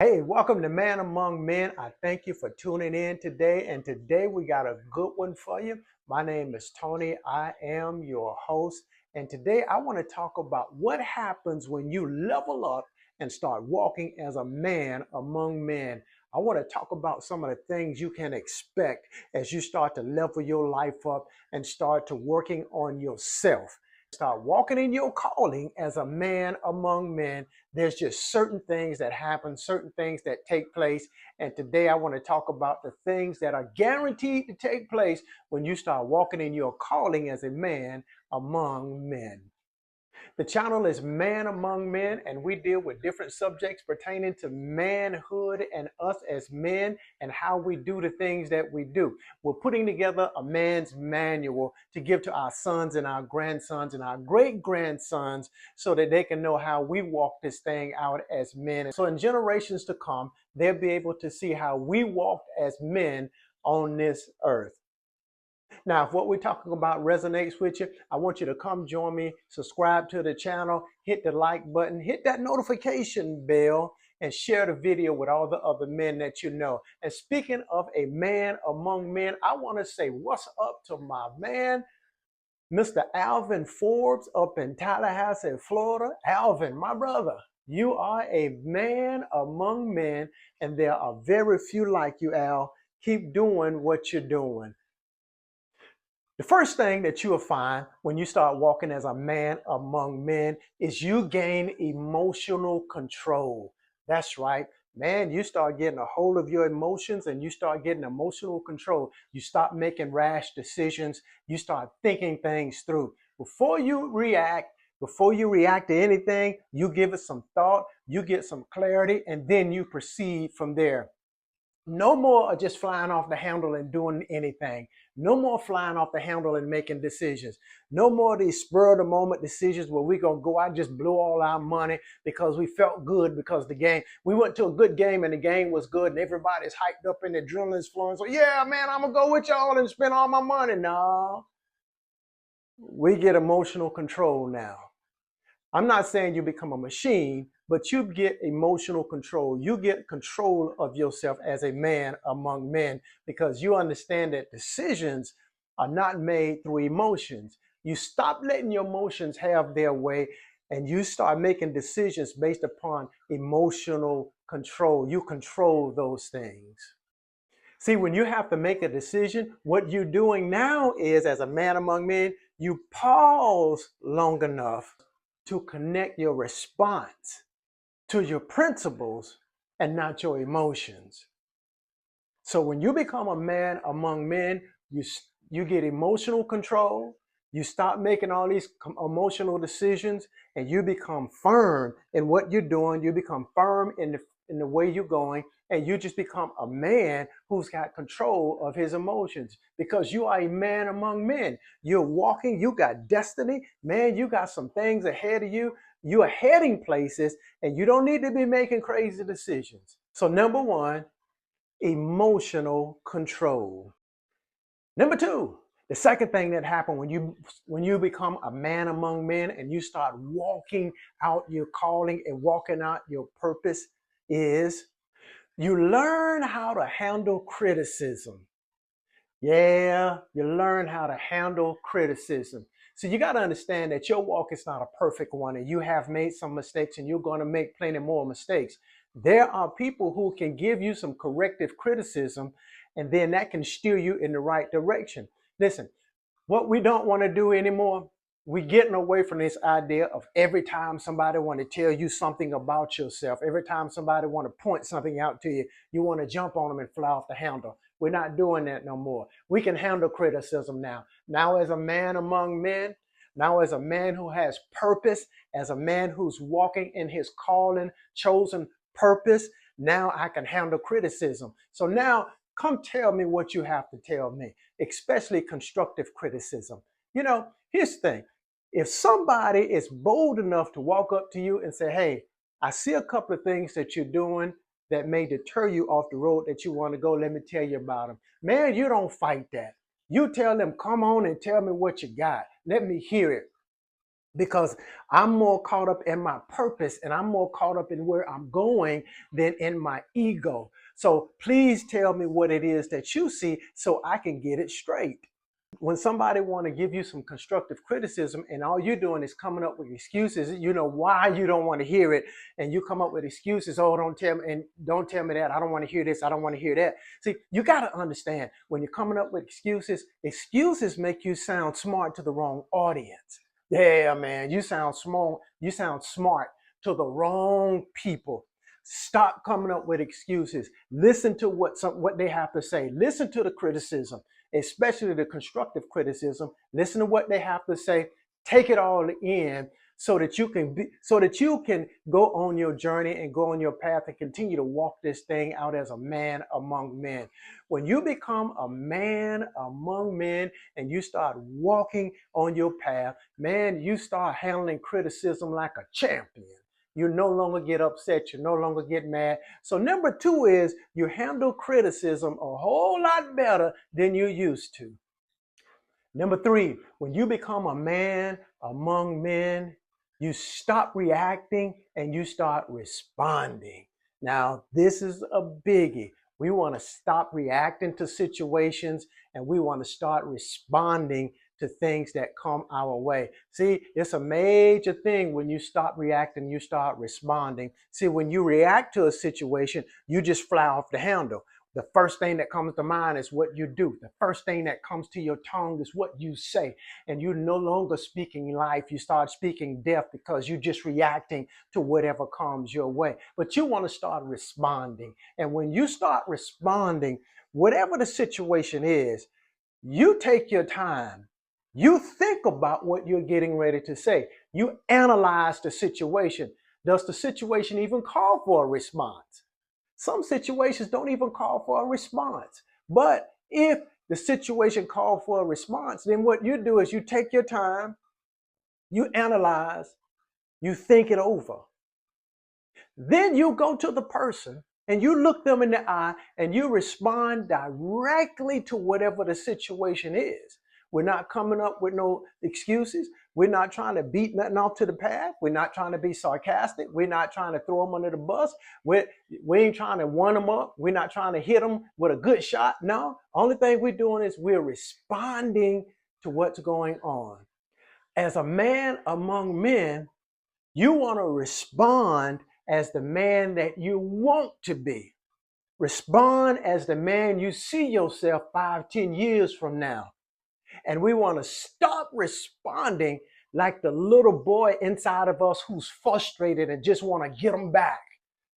Hey, welcome to Man Among Men. I thank you for tuning in today. And today we got a good one for you. My name is Tony. I am your host. And today I want to talk about what happens when you level up and start walking as a man among men. I want to talk about some of the things you can expect as you start to level your life up and start to working on yourself. Start walking in your calling as a man among men. There's just certain things that happen, certain things that take place. And today I want to talk about the things that are guaranteed to take place when you start walking in your calling as a man among men. The channel is Man Among Men, and we deal with different subjects pertaining to manhood and us as men and how we do the things that we do. We're putting together a man's manual to give to our sons and our grandsons and our great grandsons so that they can know how we walk this thing out as men. So in generations to come, they'll be able to see how we walked as men on this earth. Now, if what we're talking about resonates with you, I want you to come join me, subscribe to the channel, hit the like button, hit that notification bell, and share the video with all the other men that you know. And speaking of a man among men, I want to say what's up to my man, Mr. Alvin Forbes up in Tallahassee, Florida. Alvin, my brother, you are a man among men, and there are very few like you, Al. Keep doing what you're doing. The first thing that you will find when you start walking as a man among men is you gain emotional control. That's right. Man, you start getting a hold of your emotions and you start getting emotional control. You stop making rash decisions. You start thinking things through. Before you react to anything, you give it some thought, you get some clarity, and then you proceed from there. No more of just flying off the handle and doing anything. No more flying off the handle and making decisions. No more of these spur of the moment decisions where we're going to go out and just blow all our money because we felt good because we went to a good game and the game was good and everybody's hyped up and the adrenaline's flowing. So yeah, man, I'm going to go with y'all and spend all my money. No, we get emotional control now. I'm not saying you become a machine, but you get emotional control. You get control of yourself as a man among men because you understand that decisions are not made through emotions. You stop letting your emotions have their way and you start making decisions based upon emotional control. You control those things. See, when you have to make a decision, what you're doing now is, as a man among men, you pause long enough to connect your response to your principles and not your emotions. So when you become a man among men, you get emotional control, you stop making all these emotional decisions, and you become firm in what you're doing, you become firm in the way you're going, and you just become a man who's got control of his emotions because you are a man among men. You're walking, you got destiny, man, you got some things ahead of you. You are heading places and you don't need to be making crazy decisions. So number one, emotional control. Number two, the second thing that happened when you become a man among men and you start walking out your calling and walking out your purpose is you learn how to handle criticism. Yeah, you learn how to handle criticism. So you got to understand that your walk is not a perfect one and you have made some mistakes and you're going to make plenty more mistakes. There are people who can give you some corrective criticism and then that can steer you in the right direction. Listen, what we don't want to do anymore, we're getting away from this idea of every time somebody want to tell you something about yourself, every time somebody want to point something out to you, you want to jump on them and fly off the handle. We're not doing that no more. We can handle criticism now. Now as a man among men, now as a man who has purpose, as a man who's walking in his calling, chosen purpose, now I can handle criticism. So now come tell me what you have to tell me, especially constructive criticism. You know, here's the thing. If somebody is bold enough to walk up to you and say, hey, I see a couple of things that you're doing that may deter you off the road that you want to go, let me tell you about them. Man, you don't fight that. You tell them, come on and tell me what you got. Let me hear it. because I'm more caught up in my purpose and I'm more caught up in where I'm going than in my ego. So please tell me what it is that you see so I can get it straight. When somebody want to give you some constructive criticism and all you're doing is coming up with excuses, you know why you don't want to hear it, and you come up with excuses. Oh, don't tell me that. I don't want to hear this. I don't want to hear that. See, you got to understand, when you're coming up with excuses make you sound smart to the wrong audience. Yeah, man, you sound small. You sound smart to the wrong people. Stop coming up with excuses. Listen to what they have to say. Listen to the criticism, especially the constructive criticism. Listen to what they have to say. Take it all in so that you can go on your journey and go on your path and continue to walk this thing out as a man among men. When you become a man among men and you start walking on your path, man, you start handling criticism like a champion. You no longer get upset. You no longer get mad. So number two is you handle criticism a whole lot better than you used to. Number three, when you become a man among men, you stop reacting and you start responding. Now, this is a biggie. We want to stop reacting to situations and we want to start responding to things that come our way. See, it's a major thing when you stop reacting, you start responding. See, when you react to a situation, you just fly off the handle. The first thing that comes to mind is what you do. The first thing that comes to your tongue is what you say. And you're no longer speaking life. You start speaking death because you're just reacting to whatever comes your way. But you want to start responding. And when you start responding, whatever the situation is, you take your time. You think about what you're getting ready to say. You analyze the situation. Does the situation even call for a response? Some situations don't even call for a response. But if the situation called for a response, then what you do is you take your time, you analyze, you think it over. Then you go to the person and you look them in the eye and you respond directly to whatever the situation is. We're not coming up with no excuses. We're not trying to beat nothing off to the path. We're not trying to be sarcastic. We're not trying to throw them under the bus. We ain't trying to one them up. We're not trying to hit them with a good shot. No, only thing we're doing is we're responding to what's going on. As a man among men, you want to respond as the man that you want to be. Respond as the man you see yourself 5, 10 years from now. And we want to stop responding like the little boy inside of us who's frustrated and just want to get them back.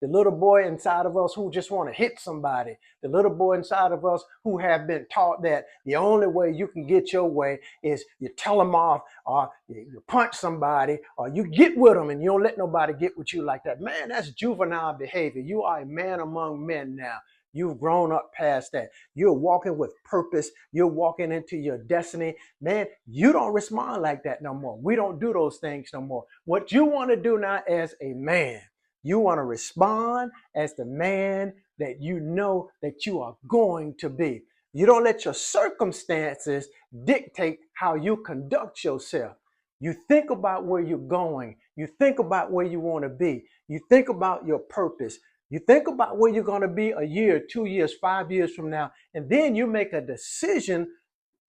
The little boy inside of us who just want to hit somebody. The little boy inside of us who have been taught that the only way you can get your way is you tell them off, or you punch somebody, or you get with them and you don't let nobody get with you like that. Man, that's juvenile behavior. You are a man among men now. You've grown up past that. You're walking with purpose. You're walking into your destiny. Man, you don't respond like that no more. We don't do those things no more. What you want to do now as a man, you want to respond as the man that you know that you are going to be. You don't let your circumstances dictate how you conduct yourself. You think about where you're going. You think about where you want to be. You think about your purpose. You think about where you're going to be a year, 2 years, 5 years from now. And then you make a decision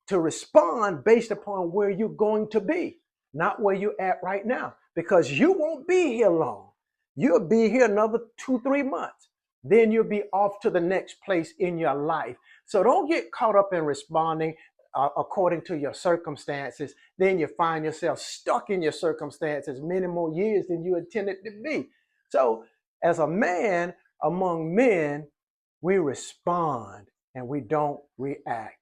to respond based upon where you're going to be, not where you're at right now, because you won't be here long. You'll be here another 2, 3 months. Then you'll be off to the next place in your life. So don't get caught up in responding according to your circumstances. Then you find yourself stuck in your circumstances many more years than you intended to be. So as a man among men, we respond and we don't react.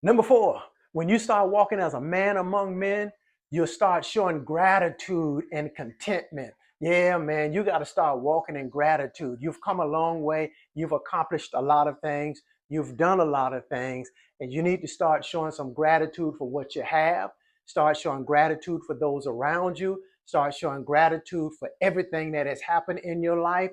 Number 4, when you start walking as a man among men, you'll start showing gratitude and contentment. Yeah, man, you got to start walking in gratitude. You've come a long way. You've accomplished a lot of things. You've done a lot of things. And you need to start showing some gratitude for what you have. Start showing gratitude for those around you. Start showing gratitude for everything that has happened in your life,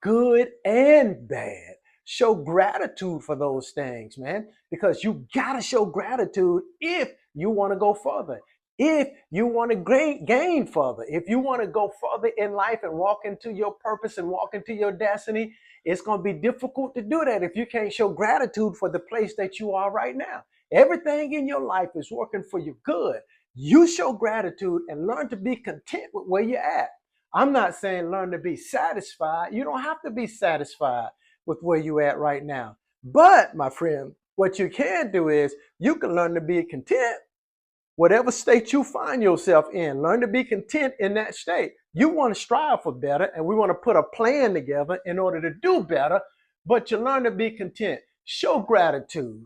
good and bad. Show gratitude for those things, man, because you got to show gratitude if you want to go further. If you want to gain further, if you want to go further in life and walk into your purpose and walk into your destiny, it's going to be difficult to do that if you can't show gratitude for the place that you are right now. Everything in your life is working for your good. You show gratitude and learn to be content with where you're at. I'm not saying learn to be satisfied. You don't have to be satisfied with where you're at right now. But, my friend, what you can do is you can learn to be content whatever state you find yourself in. Learn to be content in that state. You want to strive for better, and we want to put a plan together in order to do better, but you learn to be content. Show gratitude.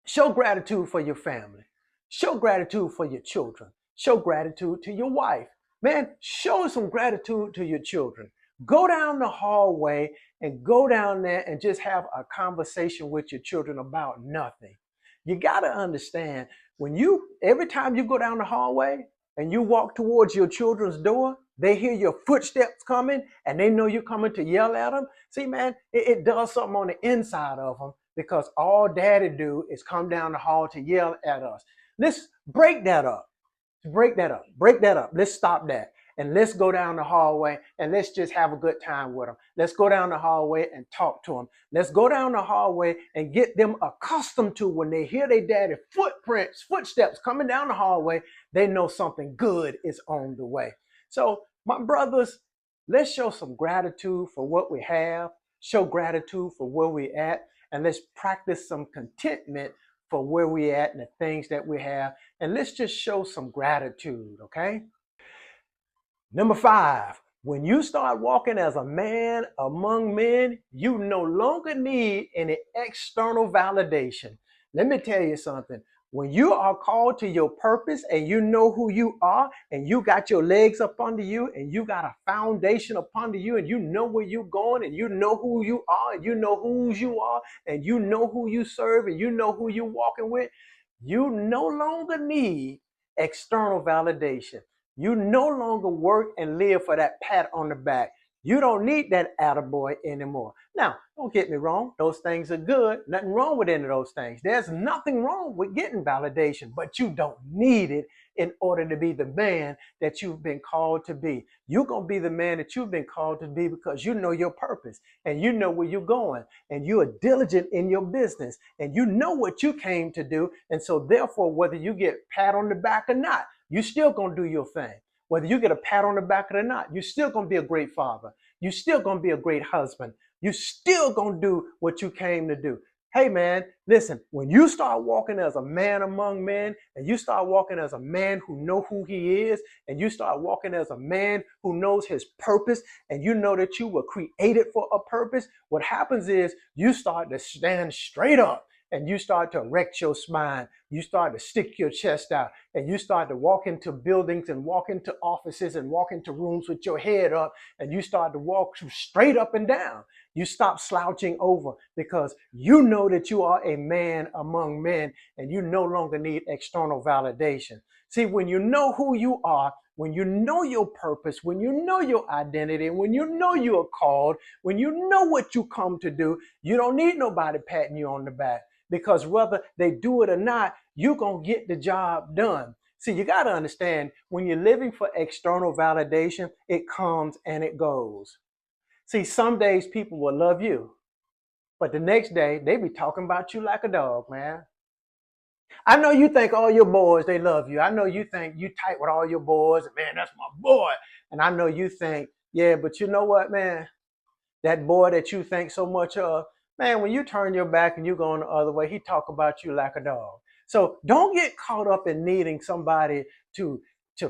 Show gratitude for your family. Show gratitude for your children. Show gratitude to your wife. Man, show some gratitude to your children. Go down the hallway and go down there and just have a conversation with your children about nothing. You got to understand, every time you go down the hallway and you walk towards your children's door, they hear your footsteps coming and they know you're coming to yell at them. See, man, it does something on the inside of them, because all daddy do is come down the hall to yell at us. Let's break that up. Break that up. Break that up. Let's stop that. And let's go down the hallway and let's just have a good time with them. Let's go down the hallway and talk to them. Let's go down the hallway and get them accustomed to when they hear their daddy footsteps coming down the hallway, they know something good is on the way. So, my brothers, let's show some gratitude for what we have, show gratitude for where we're at, and let's practice some contentment for where we're at and the things that we have. And let's just show some gratitude, okay? Number 5, when you start walking as a man among men, you no longer need any external validation. Let me tell you something. When you are called to your purpose and you know who you are and you got your legs up under you and you got a foundation up under you and you know where you're going and you know who you are and you know whose you are and you know who you serve and you know who you're walking with, you no longer need external validation. You no longer work and live for that pat on the back. You don't need that attaboy anymore. Now, don't get me wrong. Those things are good. Nothing wrong with any of those things. There's nothing wrong with getting validation, but you don't need it in order to be the man that you've been called to be. You're going to be the man that you've been called to be because you know your purpose and you know where you're going and you are diligent in your business and you know what you came to do. And so therefore, whether you get pat on the back or not, you still going to do your thing. Whether you get a pat on the back or not, you're still going to be a great father. You're still going to be a great husband. You're still going to do what you came to do. Hey, man, listen, when you start walking as a man among men and you start walking as a man who knows who he is and you start walking as a man who knows his purpose and you know that you were created for a purpose, what happens is you start to stand straight up. And you start to erect your spine. You start to stick your chest out. And you start to walk into buildings and walk into offices and walk into rooms with your head up. And you start to walk straight up and down. You stop slouching over because you know that you are a man among men and you no longer need external validation. See, when you know who you are, when you know your purpose, when you know your identity, when you know you are called, when you know what you come to do, you don't need nobody patting you on the back. Because whether they do it or not, you're going to get the job done. See, you got to understand, when you're living for external validation, it comes and it goes. See, some days people will love you, but the next day they be talking about you like a dog, man. I know you think all your boys, they love you. I know you think you tight with all your boys, and man, that's my boy. And I know you think, yeah, but you know what, man? That boy that you think so much of, man, when you turn your back and you go on the other way, he talk about you like a dog. So don't get caught up in needing somebody to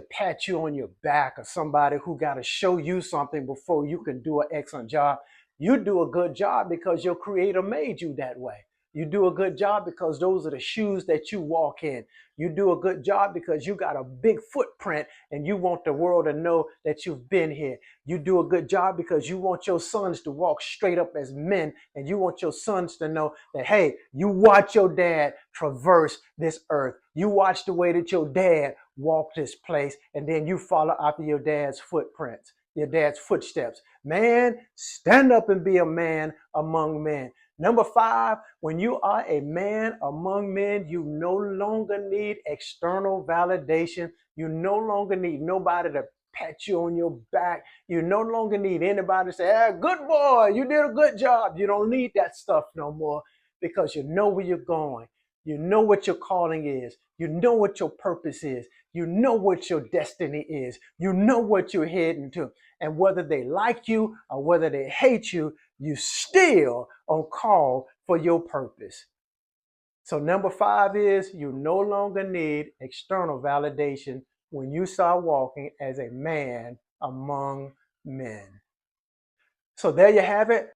pat you on your back or somebody who got to show you something before you can do an excellent job. You do a good job because your creator made you that way. You do a good job because those are the shoes that you walk in. You do a good job because you got a big footprint and you want the world to know that you've been here. You do a good job because you want your sons to walk straight up as men and you want your sons to know that, hey, you watch your dad traverse this earth. You watch the way that your dad walked this place and then you follow after your dad's footprints, your dad's footsteps. Man, stand up and be a man among men. Number 5, when you are a man among men, you no longer need external validation. You no longer need nobody to pat you on your back. You no longer need anybody to say, hey, good boy, you did a good job. You don't need that stuff no more because you know where you're going. You know what your calling is. You know what your purpose is. You know what your destiny is. You know what you're heading to. And whether they like you or whether they hate you, you still on call for your purpose. So number 5 is you no longer need external validation when you start walking as a man among men. So there you have it.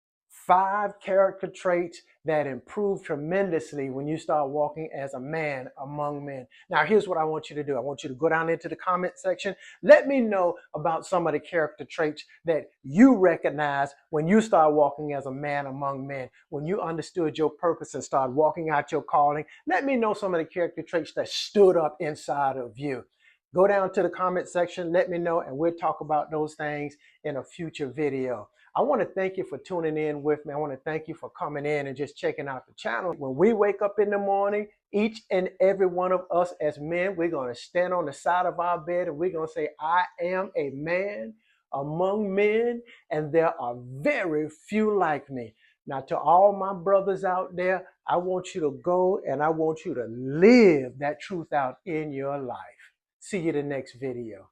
5 character traits that improve tremendously when you start walking as a man among men. Now, here's what I want you to do. I want you to go down into the comment section. Let me know about some of the character traits that you recognize when you start walking as a man among men, when you understood your purpose and started walking out your calling. Let me know some of the character traits that stood up inside of you. Go down to the comment section, let me know, and we'll talk about those things in a future video. I want to thank you for tuning in with me. I want to thank you for coming in and just checking out the channel. When we wake up in the morning, each and every one of us as men, we're going to stand on the side of our bed and we're going to say, I am a man among men, and there are very few like me. Now, to all my brothers out there, I want you to go and I want you to live that truth out in your life. See you in the next video.